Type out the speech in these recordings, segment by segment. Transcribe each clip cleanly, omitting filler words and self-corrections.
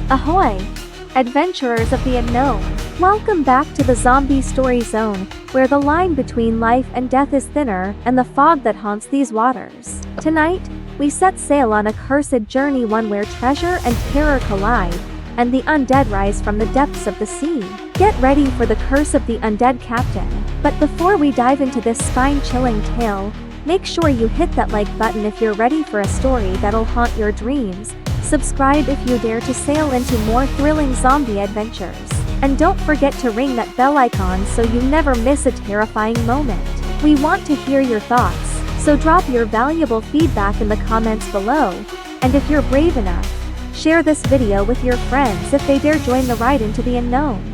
Ahoy! Adventurers of the unknown. Welcome back to the Zombie Story Zone, where the line between life and death is thinner and the fog that haunts these waters. Tonight, we set sail on a cursed journey, one where treasure and terror collide, and the undead rise from the depths of the sea. Get ready for the curse of the Undead Captain. But before we dive into this spine-chilling tale, make sure you hit that like button if you're ready for a story that'll haunt your dreams. Subscribe if you dare to sail into more thrilling zombie adventures. And don't forget to ring that bell icon so you never miss a terrifying moment. We want to hear your thoughts, so drop your valuable feedback in the comments below. And if you're brave enough, share this video with your friends if they dare join the ride into the unknown.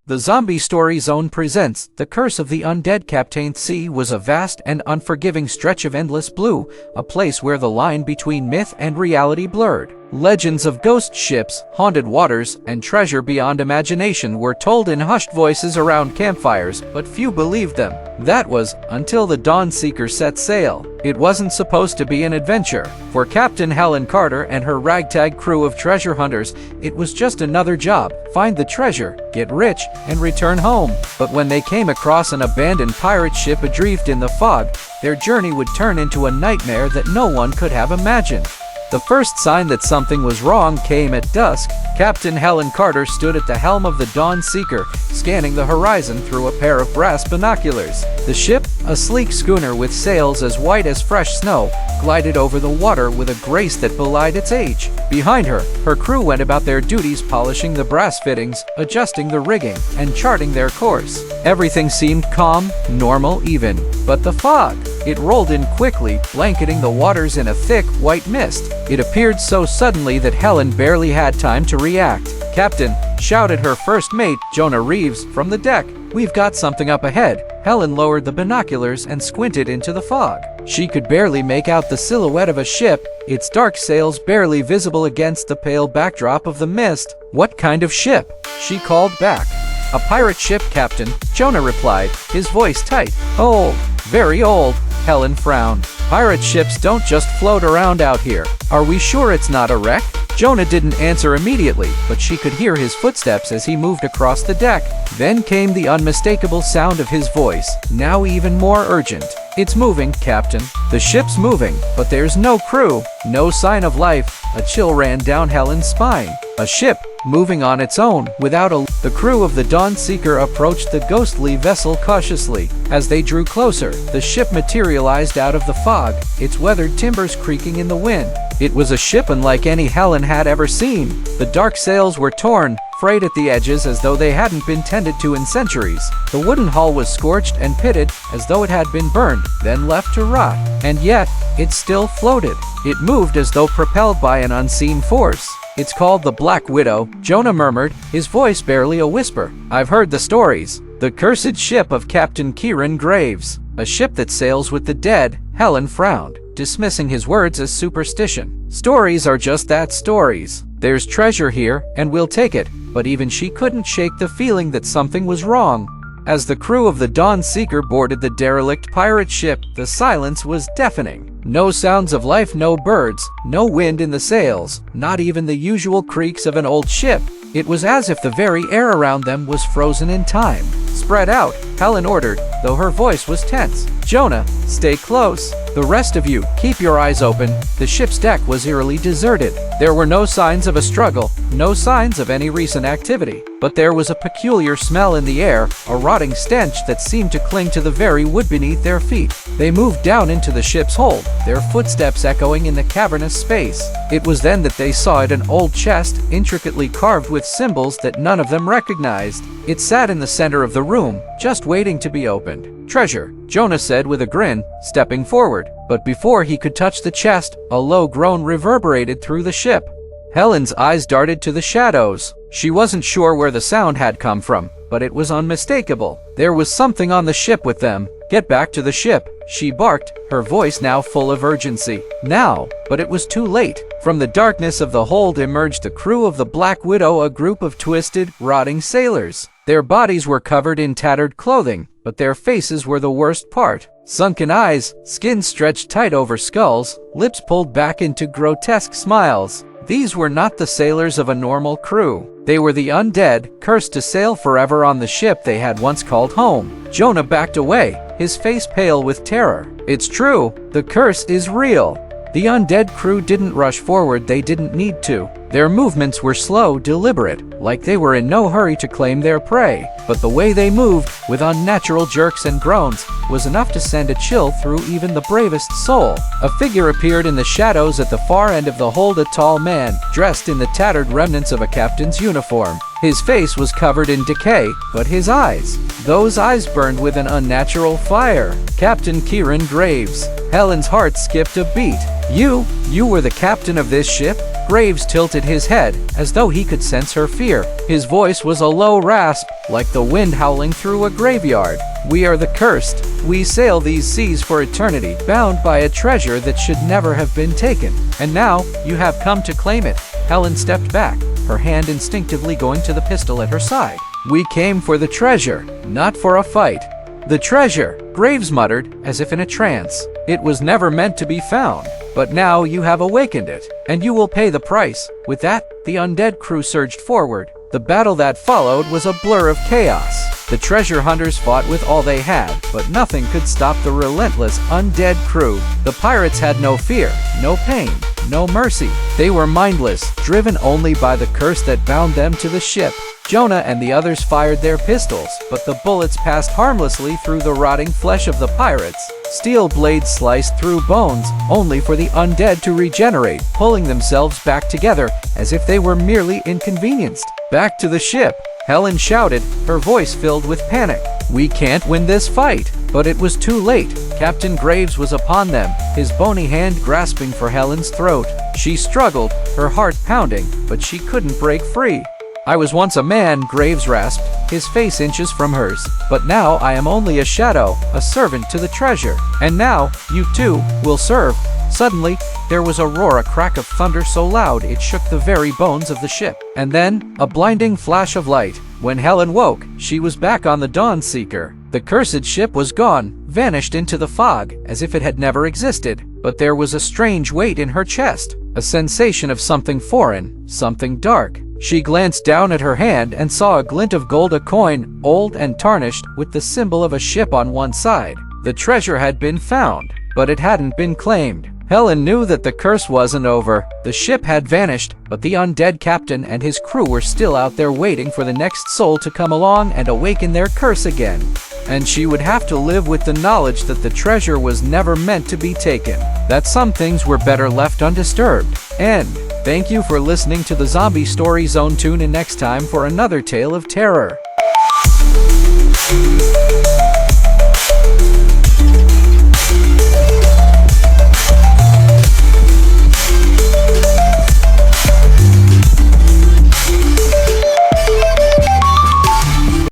The Zombie Story Zone presents The Curse of the Undead Captain. Sea was a vast and unforgiving stretch of endless blue, a place where the line between myth and reality blurred. Legends of ghost ships, haunted waters, and treasure beyond imagination were told in hushed voices around campfires, but few believed them. That was, until the Dawn Seeker set sail. It wasn't supposed to be an adventure. For Captain Helen Carter and her ragtag crew of treasure hunters, it was just another job: find the treasure, get rich, and return home. But when they came across an abandoned pirate ship adrift in the fog, their journey would turn into a nightmare that no one could have imagined. The first sign that something was wrong came at dusk. Captain Helen Carter stood at the helm of the Dawn Seeker, scanning the horizon through a pair of brass binoculars. The ship, a sleek schooner with sails as white as fresh snow, glided over the water with a grace that belied its age. Behind her, her crew went about their duties, polishing the brass fittings, adjusting the rigging, and charting their course. Everything seemed calm, normal even. But the fog, it rolled in quickly, blanketing the waters in a thick, white mist. It appeared so suddenly that Helen barely had time to react. "Captain," shouted her first mate, Jonah Reeves, from the deck. "We've got something up ahead." Helen lowered the binoculars and squinted into the fog. She could barely make out the silhouette of a ship, its dark sails barely visible against the pale backdrop of the mist. "What kind of ship?" she called back. "A pirate ship, Captain," Jonah replied, his voice tight. "Old, very old." Helen frowned. "Pirate ships don't just float around out here. Are we sure it's not a wreck?" Jonah didn't answer immediately, but she could hear his footsteps as he moved across the deck. Then came the unmistakable sound of his voice, now even more urgent. "It's moving, Captain. The ship's moving, but there's no crew, no sign of life." A chill ran down Helen's spine. A ship, moving on its own, without a... The crew of the Dawn Seeker approached the ghostly vessel cautiously. As they drew closer, the ship materialized out of the fog, its weathered timbers creaking in the wind. It was a ship unlike any Helen had ever seen. The dark sails were torn, frayed at the edges as though they hadn't been tended to in centuries. The wooden hull was scorched and pitted, as though it had been burned, then left to rot. And yet, it still floated. It moved as though propelled by an unseen force. "It's called the Black Widow," Jonah murmured, his voice barely a whisper. "I've heard the stories. The cursed ship of Captain Kieran Graves. A ship that sails with the dead." Helen frowned, dismissing his words as superstition. "Stories are just that, stories. There's treasure here, and we'll take it." But even she couldn't shake the feeling that something was wrong. As the crew of the Dawn Seeker boarded the derelict pirate ship, the silence was deafening. No sounds of life, no birds, no wind in the sails, not even the usual creaks of an old ship. It was as if the very air around them was frozen in time. "Spread out," Helen ordered, though her voice was tense. "Jonah, stay close. The rest of you, keep your eyes open." The ship's deck was eerily deserted. There were no signs of a struggle, no signs of any recent activity. But there was a peculiar smell in the air, a rotting stench that seemed to cling to the very wood beneath their feet. They moved down into the ship's hold, their footsteps echoing in the cavernous space. It was then that they saw it, an old chest, intricately carved with symbols that none of them recognized. It sat in the center of the room, just waiting to be opened. "Treasure," Jonah said with a grin, stepping forward. But before he could touch the chest, a low groan reverberated through the ship. Helen's eyes darted to the shadows. She wasn't sure where the sound had come from, but it was unmistakable. There was something on the ship with them. "Get back to the ship," she barked, her voice now full of urgency. Now, but it was too late. From the darkness of the hold emerged the crew of the Black Widow, a group of twisted, rotting sailors. Their bodies were covered in tattered clothing, but their faces were the worst part. Sunken eyes, skin stretched tight over skulls, lips pulled back into grotesque smiles. These were not the sailors of a normal crew. They were the undead, cursed to sail forever on the ship they had once called home. Jonah backed away, his face pale with terror. It's true, the curse is real. The undead crew didn't rush forward, they didn't need to. Their movements were slow, deliberate, like they were in no hurry to claim their prey. But the way they moved, with unnatural jerks and groans, was enough to send a chill through even the bravest soul. A figure appeared in the shadows at the far end of the hold, a tall man, dressed in the tattered remnants of a captain's uniform. His face was covered in decay, but his eyes, those eyes burned with an unnatural fire. Captain Kieran Graves. Helen's heart skipped a beat. You were the captain of this ship? Graves tilted his head, as though he could sense her fear. His voice was a low rasp, like the wind howling through a graveyard. We are the cursed. We sail these seas for eternity, bound by a treasure that should never have been taken. And now, you have come to claim it. Helen stepped back, her hand instinctively going to the pistol at her side. We came for the treasure, not for a fight. The treasure, Graves muttered, as if in a trance. It was never meant to be found, but now you have awakened it, and you will pay the price. With that, the undead crew surged forward. The battle that followed was a blur of chaos. The treasure hunters fought with all they had, but nothing could stop the relentless undead crew. The pirates had no fear, no pain, no mercy. They were mindless, driven only by the curse that bound them to the ship. Jonah and the others fired their pistols, but the bullets passed harmlessly through the rotting flesh of the pirates. Steel blades sliced through bones, only for the undead to regenerate, pulling themselves back together as if they were merely inconvenienced. Back to the ship, Helen shouted, her voice filled with panic. We can't win this fight. But it was too late. Captain Graves was upon them, his bony hand grasping for Helen's throat. She struggled, her heart pounding, but she couldn't break free. I was once a man, Graves rasped, his face inches from hers. But now I am only a shadow, a servant to the treasure. And now, you too, will serve. Suddenly, there was a roar, a crack of thunder so loud it shook the very bones of the ship. And then, a blinding flash of light. When Helen woke, she was back on the Dawn Seeker. The cursed ship was gone, vanished into the fog, as if it had never existed. But there was a strange weight in her chest, a sensation of something foreign, something dark. She glanced down at her hand and saw a glint of gold, a coin, old and tarnished, with the symbol of a ship on one side. The treasure had been found, but it hadn't been claimed. Helen knew that the curse wasn't over. The ship had vanished, but the undead captain and his crew were still out there waiting for the next soul to come along and awaken their curse again. And she would have to live with the knowledge that the treasure was never meant to be taken, that some things were better left undisturbed. End. Thank you for listening to the Zombie Story Zone. Tune in next time for another tale of terror.